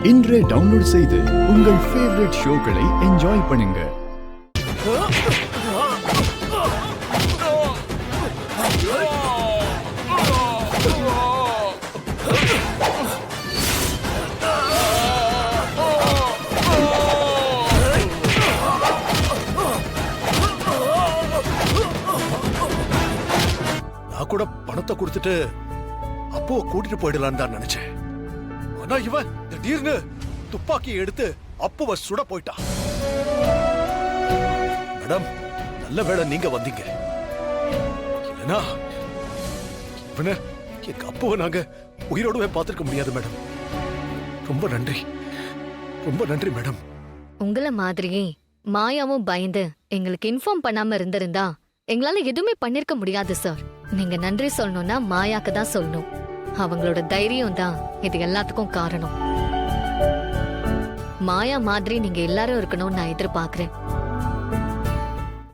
இன்றே டவுன்லோட் செய்து உங்கள் ஃபேவரட் ஷோக்களை என்ஜாய் பண்ணுங்க. நான் கூட பணத்தை கொடுத்துட்டு அப்போ கூட்டிட்டு போயிடலான்னு தான் நினைச்சேன். ஆனா இவன் திடீர்னு துப்பாக்கியை எடுத்து அப்புவ சுட போயிட்டான். மேடம், நல்ல வேளை நீங்க வந்தீங்க. இல்லனா இவனை எங்க அப்புவை நாங்க உயிரோடவே பார்த்திருக்க முடியாது மேடம். ரொம்ப நன்றி, ரொம்ப நன்றி மேடம். உங்கள மாதிரியே மாயாவும் பயந்து எங்களுக்கு இன்ஃபார்ம் பண்ணாம இருந்திருந்தா எங்களால எதுவுமே பண்ணிருக்க முடியாது சார். நீங்க நன்றி சொல்லணும்னா மாயாக்கு தான் சொல்லணும். அவங்களோட தைரியம் தான் இது எல்லாத்துக்கும் காரணம். மாயா மாதிரி நீங்க எல்லாரும் இருக்கணும்னு நான் எதிர்பார்க்கிறேன்.